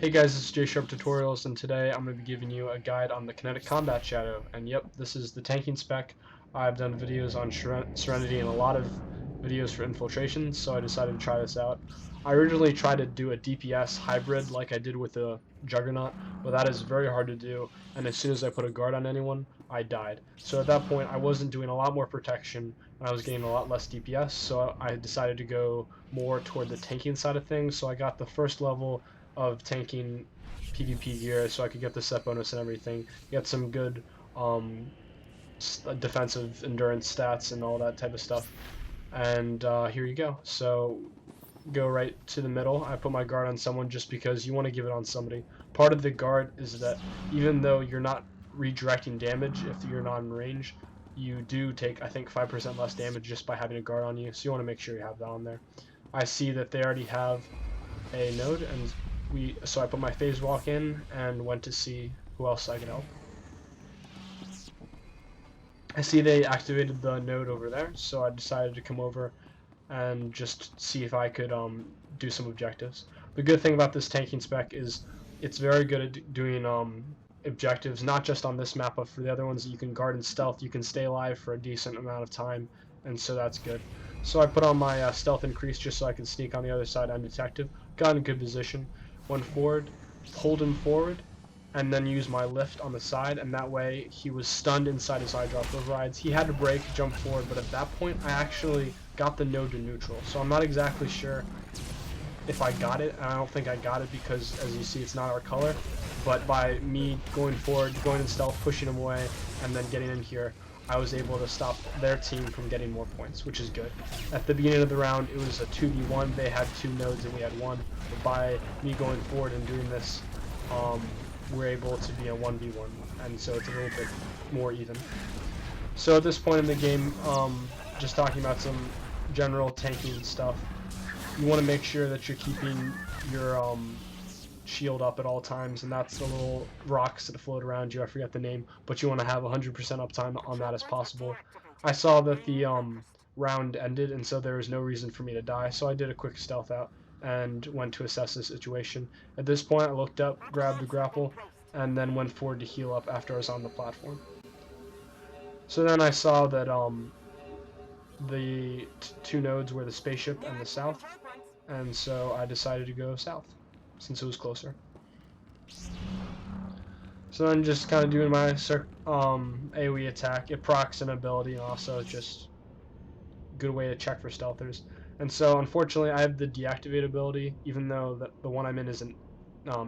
Hey guys, it's SWTOR, and today I'm going to be giving you a guide on the Kinetic Combat Shadow. And yep, this is the tanking spec. I've done videos on Serenity and a lot of videos for infiltration, so I decided to try this out. I originally tried to do a DPS hybrid like I did with the Juggernaut, but that is very hard to do, and as soon as I put a guard on anyone, I died. So at that point, I wasn't doing a lot more protection, and I was getting a lot less DPS, so I decided to go more toward the tanking side of things. So I got the first level of tanking PvP gear so I could get the set bonus and everything, get some good um, defensive endurance stats and all that type of stuff. And here you go. So go right to the middle. I put my guard on someone just because you want to give it on somebody. Part of the guard is that even though you're not redirecting damage if you're not in range, you do take, I think, 5% less damage just by having a guard on you, so you want to make sure you have that on there. I see that they already have a node, and so I put my phase walk in and went to see who else I could help. I see they activated the node over there, so I decided to come over and just see if I could do some objectives. The good thing about this tanking spec is it's very good at doing objectives, not just on this map, but for the other ones that you can guard and stealth. You can stay alive for a decent amount of time, and so that's good. So I put on my stealth increase just so I could sneak on the other side undetected. Got in a good position, went forward, pulled him forward, and then used my lift on the side, and that way he was stunned inside his eye drop overrides. He had to brake, jump forward, but at that point I actually got the node to neutral, so I'm not exactly sure if I got it, and I don't think I got it because, as you see, it's not our color, but by me going forward, going in stealth, pushing him away, and then getting in here, I was able to stop their team from getting more points, which is good. At the beginning of the round, it was a 2v1, they had 2 nodes and we had 1, but by me going forward and doing this, we're able to be a 1v1, and so it's a little bit more even. So at this point in the game, just talking about some general tanking stuff, you want to make sure that you're keeping your shield up at all times, and that's the little rocks that float around you. I forget the name, but you want to have 100% uptime on that as possible. I saw that the round ended, and so there was no reason for me to die, so I did a quick stealth out and went to assess the situation. At this point, I looked up, grabbed the grapple, and then went forward to heal up after I was on the platform. So then I saw that the 2 nodes were the spaceship and the south, and so I decided to go south since it was closer. So then just kind of doing my AoE attack. It procs an ability, and also just a good way to check for stealthers. And so unfortunately I have the deactivate ability, even though the one I'm in is an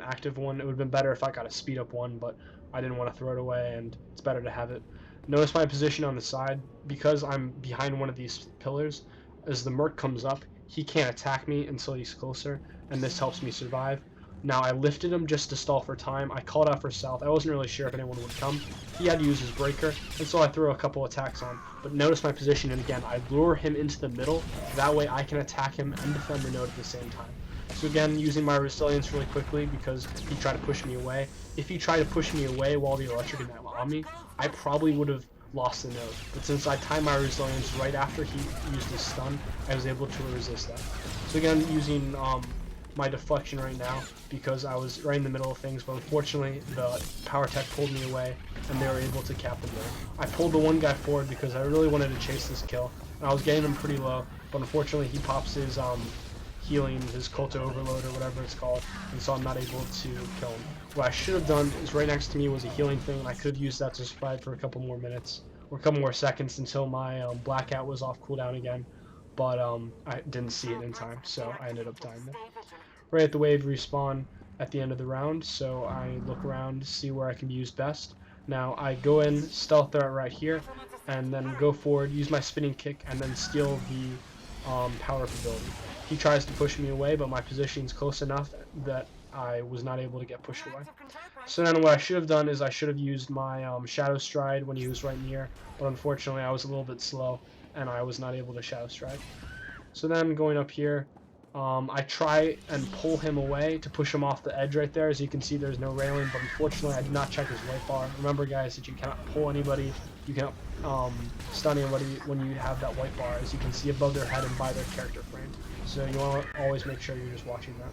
active one. It would have been better if I got a speed up one, but I didn't want to throw it away, and it's better to have it. Notice my position on the side. Because I'm behind one of these pillars, as the merc comes up, he can't attack me until he's closer, and this helps me survive. Now I lifted him just to stall for time. I called out for south. I wasn't really sure if anyone would come. He had to use his breaker, and so I threw a couple attacks on. But notice my position, and again, I lure him into the middle. That way I can attack him and defend the node at the same time. So again, using my resilience really quickly because he tried to push me away. If he tried to push me away while the electric is on me, I probably would have lost the node. But since I timed my resilience right after he used his stun, I was able to resist that. So again, using my deflection right now because I was right in the middle of things, but unfortunately the power tech pulled me away and they were able to cap the node. I pulled the one guy forward because I really wanted to chase this kill, and I was getting him pretty low, but unfortunately he pops his healing, his Culto Overload or whatever it's called, and so I'm not able to kill him. What I should have done is right next to me was a healing thing, and I could have used that to survive for a couple more minutes or a couple more seconds until my blackout was off cooldown again, but I didn't see it in time, so I ended up dying there. Right at the wave respawn at the end of the round, so I look around to see where I can be used best. Now I go in, stealth threat right here, and then go forward, use my spinning kick, and then steal the power-up ability. He tries to push me away, but my position's close enough that I was not able to get pushed away. So then what I should have done is I should have used my Shadow Stride when he was right near, but unfortunately I was a little bit slow, and I was not able to Shadow Stride. So then going up here, I try and pull him away to push him off the edge right there. As you can see, there's no railing, but unfortunately I did not check his white bar. Remember guys, that you cannot pull anybody, you cannot stun anybody when you have that white bar, as you can see above their head and by their character frame. So you want to always make sure you're just watching that.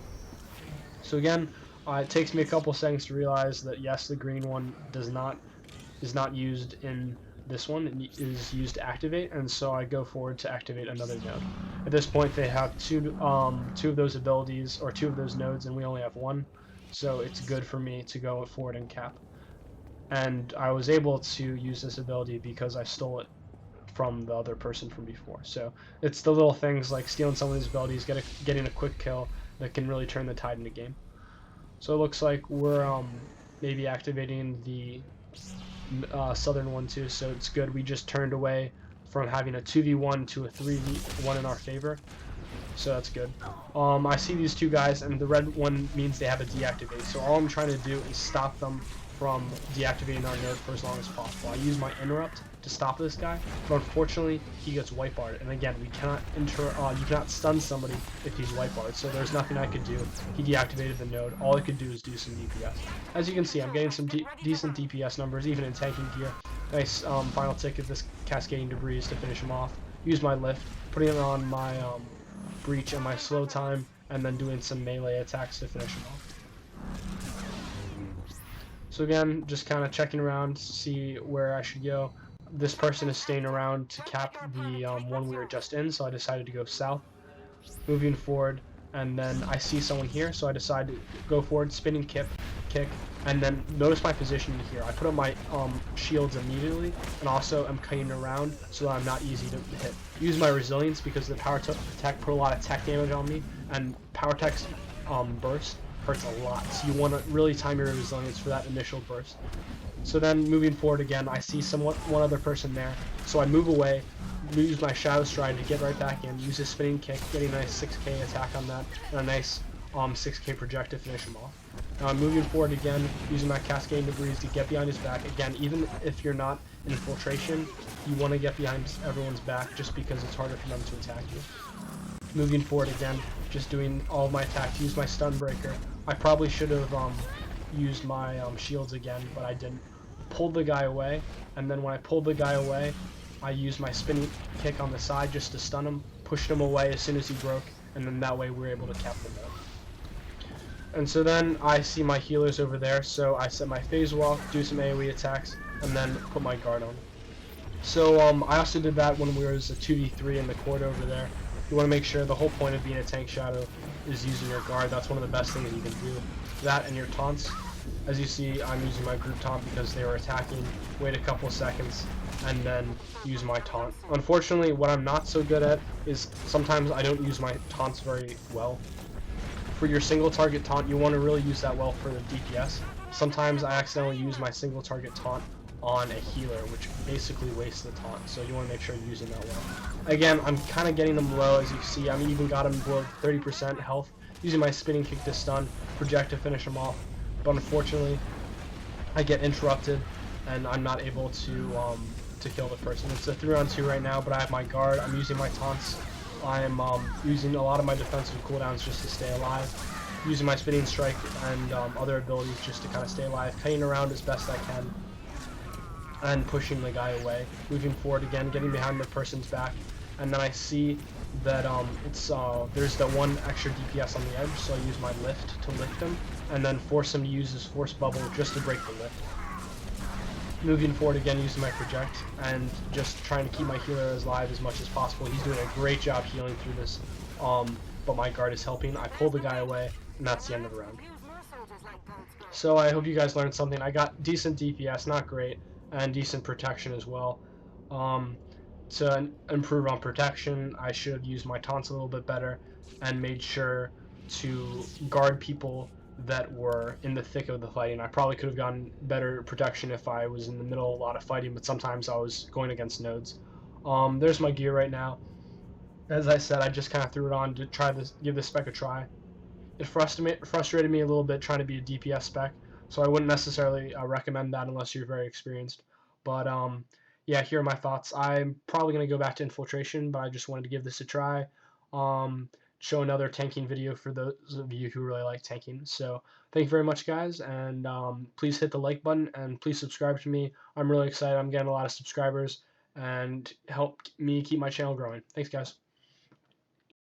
So again, It takes me a couple seconds to realize that yes, the green one is not used in this one. It is used to activate, and so I go forward to activate another node. At this point, they have two of those abilities, or two of those nodes, and we only have one, so it's good for me to go forward and cap. And I was able to use this ability because I stole it from the other person from before. So it's the little things like stealing some of these abilities, getting a quick kill that can really turn the tide in the game. So it looks like we're maybe activating the southern one too, so it's good. We just turned away from having a 2v1 to a 3v1 in our favor, so that's good. I see these two guys, and the red one means they have a deactivate, so all I'm trying to do is stop them from deactivating our node for as long as possible. I use my interrupt to stop this guy, but unfortunately he gets white barred, and again, we cannot you cannot stun somebody if he's white barred, so there's nothing I could do. He deactivated the node. All I could do is do some DPS. As you can see, I'm getting some decent DPS numbers, even in tanking gear. Nice final tick of this cascading debris to finish him off. Use my lift, putting it on my breach and my slow time, and then doing some melee attacks to finish him off. So again, just kind of checking around to see where I should go. This person is staying around to cap the one we were just in, so I decided to go south. Moving forward, and then I see someone here, so I decide to go forward, spinning kick, and then notice my position here. I put up my shields immediately, and also I'm cutting around so that I'm not easy to hit. Use my resilience because the power tech put a lot of tech damage on me, and power tech's burst hurts a lot, so you want to really time your resilience for that initial burst. So then moving forward again, I see one other person there, so I move away, use my Shadow Stride to get right back in, use a spinning kick, getting a nice 6k attack on that, and a nice 6k project to finish him off. Now I'm moving forward again, using my Cascading Debris to get behind his back. Again, even if you're not in infiltration, you want to get behind everyone's back just because it's harder for them to attack you. Moving forward again, just doing all of my attacks, use my stun breaker. I probably should have used my shields again, but I didn't. Pulled the guy away, and then when I pulled the guy away, I used my spinning kick on the side just to stun him, pushed him away as soon as he broke, and then that way we were able to cap them out. And so then I see my healers over there, so I set my phase walk, do some AoE attacks, and then put my guard on. So I also did that when we was a 2v3 in the court over there. You want to make sure the whole point of being a tank shadow is using your guard. That's one of the best things you can do. That and your taunts. As you see, I'm using my group taunt because they were attacking, wait a couple seconds, and then use my taunt. Unfortunately, what I'm not so good at is sometimes I don't use my taunts very well. For your single target taunt, you want to really use that well for the DPS. Sometimes I accidentally use my single target taunt on a healer, which basically wastes the taunt, so you want to make sure you're using that well. Again, I'm kind of getting them low, as you see. I'm even got them below 30% health, using my spinning kick to stun, project to finish them off. But unfortunately, I get interrupted, and I'm not able to kill the person. It's a 3-on-2 right now, but I have my guard. I'm using my taunts. I'm using a lot of my defensive cooldowns just to stay alive. Using my spinning strike and other abilities just to kind of stay alive. Cutting around as best I can. And pushing the guy away. Moving forward again, getting behind the person's back. And then I see that there's that one extra DPS on the edge, so I use my lift to lift him, and then force him to use his force bubble just to break the lift. Moving forward again, using my project, and just trying to keep my healer alive as much as possible. He's doing a great job healing through this, but my guard is helping. I pull the guy away, and that's the end of the round. So I hope you guys learned something. I got decent DPS, not great, and decent protection as well. To improve on protection, I should have used my taunts a little bit better and made sure to guard people that were in the thick of the fighting. I probably could have gotten better protection if I was in the middle of a lot of fighting, but sometimes I was going against nodes. There's my gear right now. As I said, I just kind of threw it on to try to give this spec a try. It frustrated me a little bit trying to be a DPS spec, so I wouldn't necessarily recommend that unless you're very experienced. But yeah, here are my thoughts. I'm probably going to go back to infiltration, but I just wanted to give this a try. Show another tanking video for those of you who really like tanking. So thank you very much, guys, and please hit the like button and please subscribe to me. I'm really excited. I'm getting a lot of subscribers and help me keep my channel growing. Thanks, guys.